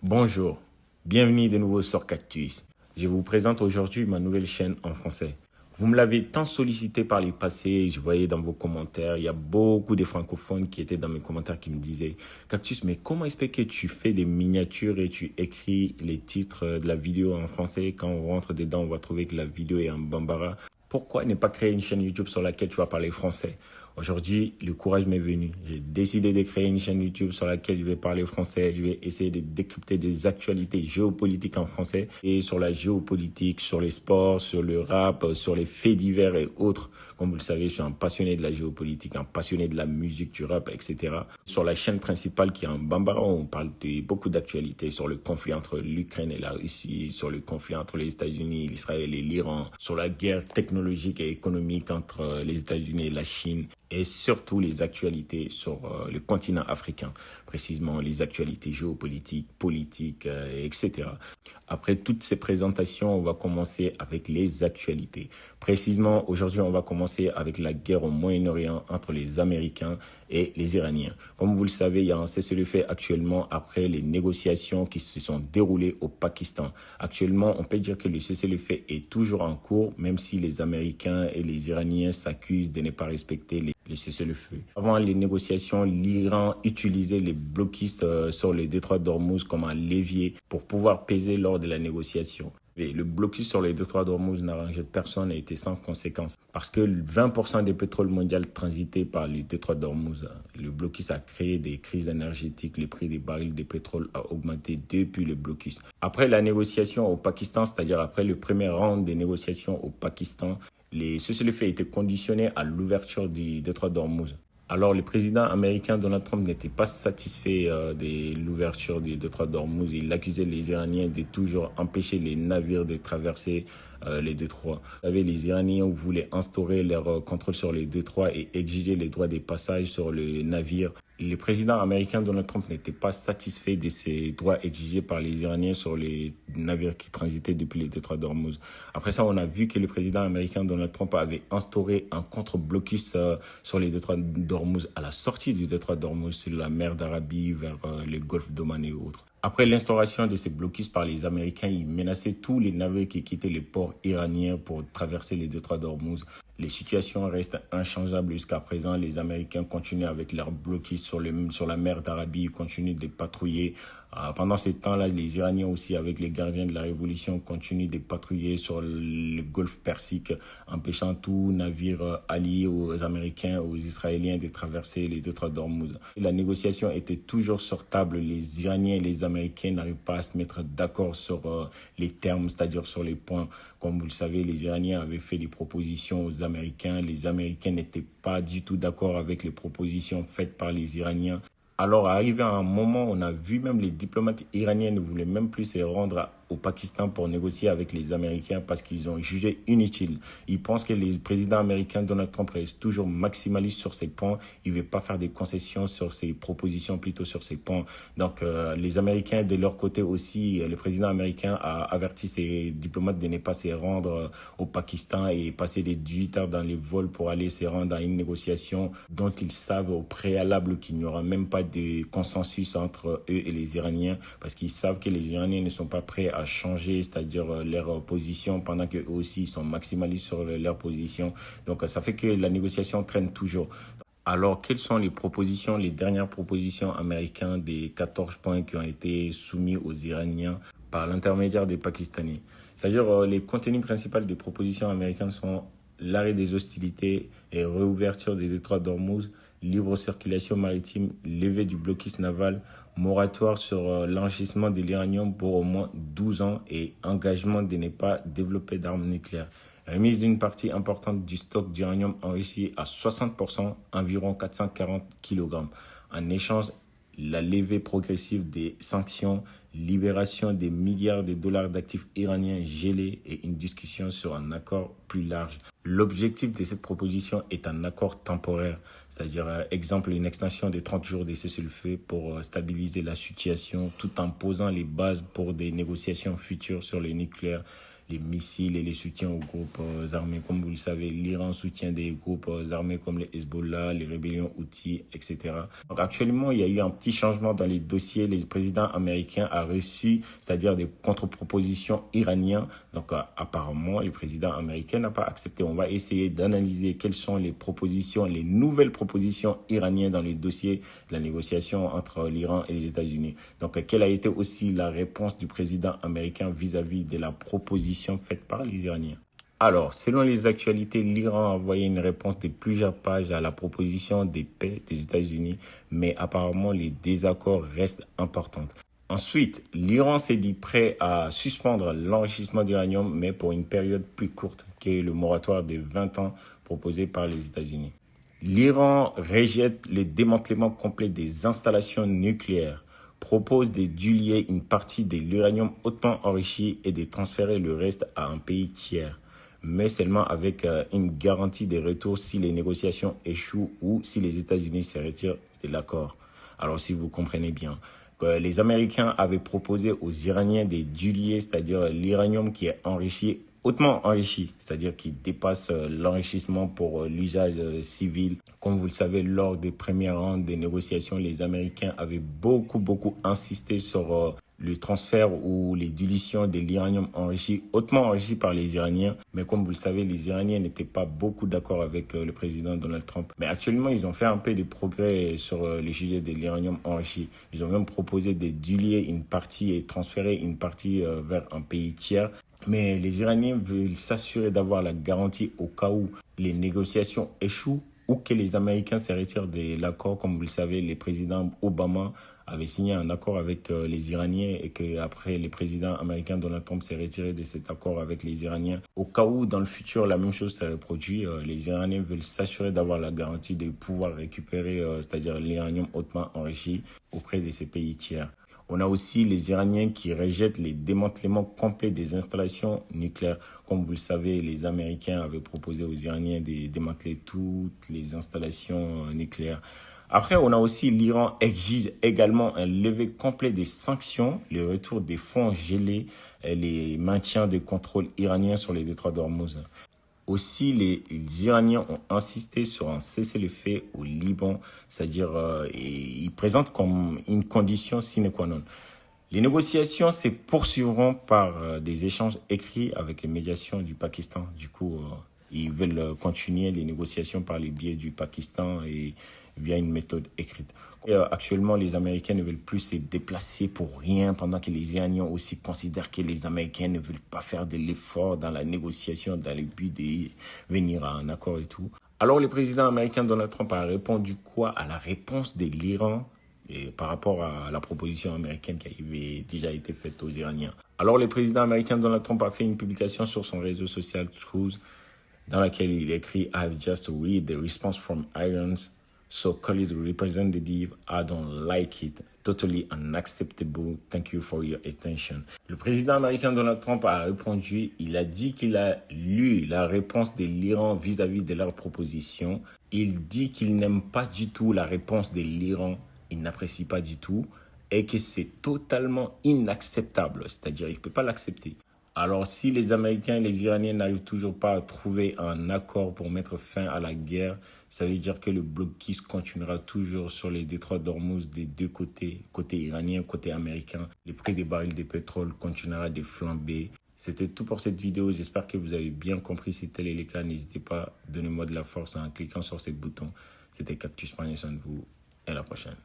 Bonjour, bienvenue de nouveau sur Cactus. Je vous présente aujourd'hui ma nouvelle chaîne en français. Vous me l'avez tant sollicité par les passés, je voyais dans vos commentaires, il y a beaucoup de francophones qui étaient dans mes commentaires qui me disaient « Cactus, mais comment expliquer que tu fais des miniatures et tu écris les titres de la vidéo en français? Quand on rentre dedans, on va trouver que la vidéo est en bambara. Pourquoi ne pas créer une chaîne YouTube sur laquelle tu vas parler français ?» Aujourd'hui, le courage m'est venu. J'ai décidé de créer une chaîne YouTube sur laquelle je vais parler français. Je vais essayer de décrypter des actualités géopolitiques en français et sur la géopolitique, sur les sports, sur le rap, sur les faits divers et autres. Comme vous le savez, je suis un passionné de la géopolitique, un passionné de la musique, du rap, etc. Sur la chaîne principale qui est en bambara, on parle de beaucoup d'actualités sur le conflit entre l'Ukraine et la Russie, sur le conflit entre les États-Unis, l'Israël et l'Iran, sur la guerre technologique et économique entre les États-Unis et la Chine, et surtout les actualités sur le continent africain, précisément les actualités géopolitiques, politiques, etc. Après toutes ces présentations, on va commencer avec les actualités. Précisément, aujourd'hui, on va commencer avec la guerre au Moyen-Orient entre les Américains et les Iraniens. Comme vous le savez, il y a un cessez-le-feu actuellement après les négociations qui se sont déroulées au Pakistan. Actuellement, on peut dire que le cessez-le-feu est toujours en cours, même si les Américains et les Iraniens s'accusent de ne pas respecter le cessez-le-feu. Avant les négociations, l'Iran utilisait les blocus sur le détroit d'Ormuz comme un levier pour pouvoir peser lors de la négociation. Et le blocus sur les détroits d'Ormuz n'arrangeait personne et était sans conséquence. Parce que 20% des pétroles mondiaux transitaient par le détroit d'Ormuz. Le blocus a créé des crises énergétiques. Le prix des barils de pétrole a augmenté depuis le blocus. Après la négociation au Pakistan, c'est-à-dire après le premier round des négociations au Pakistan, les cessez-le-feu étaient conditionnés à l'ouverture du détroit d'Ormuz. Alors, le président américain Donald Trump n'était pas satisfait de l'ouverture du détroit d'Ormuz. Il accusait les Iraniens de toujours empêcher les navires de traverser les détroits. Vous savez, les Iraniens voulaient instaurer leur contrôle sur les détroits et exiger les droits de passage sur le navire. Le président américain Donald Trump n'était pas satisfait de ces droits exigés par les Iraniens sur les navires qui transitaient depuis les détroits d'Ormuz. Après ça, on a vu que le président américain Donald Trump avait instauré un contre-blocus sur les détroits d'Ormuz à la sortie du détroit d'Ormuz sur la mer d'Arabie vers le golfe d'Oman et autres. Après l'instauration de ces blocus par les Américains, ils menaçaient tous les navires qui quittaient les ports iraniens pour traverser les détroits d'Ormuz. Les situations restent inchangeables jusqu'à présent. Les Américains continuent avec leurs blocus sur la mer d'Arabie, ils continuent de patrouiller. Pendant ce temps-là, les Iraniens aussi, avec les gardiens de la révolution, continuent de patrouiller sur le golfe Persique, empêchant tout navire allié aux Américains, aux Israéliens de traverser les détroits d'Ormuz. La négociation était toujours sur table. Les Iraniens et les Américains n'arrivent pas à se mettre d'accord sur les termes, c'est-à-dire sur les points. Comme vous le savez, les Iraniens avaient fait des propositions aux Américains. Les Américains n'étaient pas du tout d'accord avec les propositions faites par les Iraniens. Alors, arrivé à un moment, on a vu même les diplomates iraniens ne voulaient même plus se rendre au Pakistan pour négocier avec les Américains parce qu'ils ont jugé inutile. Ils pensent que le président américain Donald Trump reste toujours maximaliste sur ces points. Il ne veut pas faire des concessions sur ses propositions, plutôt sur ces points. Donc, les Américains, de leur côté aussi, le président américain a averti ses diplomates de ne pas se rendre au Pakistan et passer les 18 heures dans les vols pour aller se rendre à une négociation dont ils savent au préalable qu'il n'y aura même pas de consensus entre eux et les Iraniens parce qu'ils savent que les Iraniens ne sont pas prêts à changer, c'est-à-dire leur position pendant qu'eux aussi ils sont maximalistes sur leur position. Donc ça fait que la négociation traîne toujours. Alors, quelles sont les propositions, les dernières propositions américaines des 14 points qui ont été soumis aux Iraniens par l'intermédiaire des Pakistanais? C'est-à-dire les contenus principaux des propositions américaines sont l'arrêt des hostilités et réouverture des détroits d'Ormuz, libre circulation maritime, levée du blocus naval, moratoire sur l'enrichissement de l'uranium pour au moins 12 ans et engagement de ne pas développer d'armes nucléaires. Remise d'une partie importante du stock d'uranium enrichi à 60%, environ 440 kg. En échange, la levée progressive des sanctions, libération des milliards de dollars d'actifs iraniens gelés et une discussion sur un accord plus large. L'objectif de cette proposition est un accord temporaire, c'est-à-dire, exemple, une extension de 30 jours de cessez-le-feu pour stabiliser la situation tout en posant les bases pour des négociations futures sur le nucléaire. les missiles et les soutiens aux groupes armés. Comme vous le savez, l'Iran soutient des groupes armés comme les Hezbollah, les rébellions Houthis, etc. Donc actuellement, il y a eu un petit changement dans les dossiers. Le président américain a reçu, c'est-à-dire des contre-propositions iraniennes. Donc apparemment, le président américain n'a pas accepté. On va essayer d'analyser quelles sont les propositions, les nouvelles propositions iraniennes dans les dossiers de la négociation entre l'Iran et les États-Unis. Donc quelle a été aussi la réponse du président américain vis-à-vis de la proposition faite par les Iraniens? Alors, selon les actualités, l'Iran a envoyé une réponse de plusieurs pages à la proposition de paix des États-Unis, mais apparemment les désaccords restent importants. Ensuite, l'Iran s'est dit prêt à suspendre l'enrichissement d'uranium, mais pour une période plus courte que le moratoire de 20 ans proposé par les États-Unis. L'Iran rejette le démantèlement complet des installations nucléaires, propose de diluer une partie de l'uranium hautement enrichi et de transférer le reste à un pays tiers, mais seulement avec une garantie de retour si les négociations échouent ou si les États-Unis se retirent de l'accord. Alors si vous comprenez bien, les Américains avaient proposé aux Iraniens de diluer, c'est-à-dire l'uranium qui est enrichi, hautement enrichi, c'est-à-dire qui dépasse l'enrichissement pour l'usage civil. Comme vous le savez, lors des premières rondes des négociations, les Américains avaient beaucoup insisté sur le transfert ou les dilutions de l'uranium enrichi, hautement enrichi par les Iraniens. Mais comme vous le savez, les Iraniens n'étaient pas beaucoup d'accord avec le président Donald Trump. Mais actuellement, ils ont fait un peu de progrès sur le sujet de l'uranium enrichi. Ils ont même proposé de diluer une partie et transférer une partie vers un pays tiers. Mais les Iraniens veulent s'assurer d'avoir la garantie au cas où les négociations échouent ou que les Américains se retirent de l'accord. Comme vous le savez, le président Obama avait signé un accord avec les Iraniens et qu'après, le président américain Donald Trump s'est retiré de cet accord avec les Iraniens. Au cas où, dans le futur, la même chose se reproduit, les Iraniens veulent s'assurer d'avoir la garantie de pouvoir récupérer, c'est-à-dire l'uranium hautement enrichi auprès de ces pays tiers. On a aussi les Iraniens qui rejettent les démantèlements complets des installations nucléaires. Comme vous le savez, les Américains avaient proposé aux Iraniens de démanteler toutes les installations nucléaires. Après, on a aussi l'Iran exige également un lever complet des sanctions, le retour des fonds gelés et les maintiens de contrôle iraniens sur les détroits d'Ormuz. Aussi, les Iraniens ont insisté sur un cessez-le-feu au Liban, c'est-à-dire ils présentent comme une condition sine qua non. Les négociations se poursuivront par des échanges écrits avec les médiations du Pakistan. Du coup, ils veulent continuer les négociations par les biais du Pakistan et via une méthode écrite. Actuellement, les Américains ne veulent plus se déplacer pour rien, pendant que les Iraniens aussi considèrent que les Américains ne veulent pas faire de l'effort dans la négociation, dans le but de venir à un accord et tout. Alors, le président américain Donald Trump a répondu quoi à la réponse de l'Iran et par rapport à la proposition américaine qui avait déjà été faite aux Iraniens. Alors, le président américain Donald Trump a fait une publication sur son réseau social Truth dans laquelle il écrit « I've just read the response from Irans. So call it representative, I don't like it, totally unacceptable, thank you for your attention ». Le président américain Donald Trump a répondu, il a dit qu'il a lu la réponse de l'Iran vis-à-vis de leur proposition. Il dit qu'il n'aime pas du tout la réponse de l'Iran, il n'apprécie pas du tout et que c'est totalement inacceptable, c'est-à-dire il ne peut pas l'accepter. Alors, si les Américains et les Iraniens n'arrivent toujours pas à trouver un accord pour mettre fin à la guerre, ça veut dire que le blocus continuera toujours sur les détroits d'Ormuz des deux côtés, côté iranien, côté américain. Les prix des barils de pétrole continuera de flamber. C'était tout pour cette vidéo. J'espère que vous avez bien compris. Si tel est le cas, n'hésitez pas, donnez-moi de la force en cliquant sur ce bouton. C'était Cactus, prenez soin de vous et à la prochaine.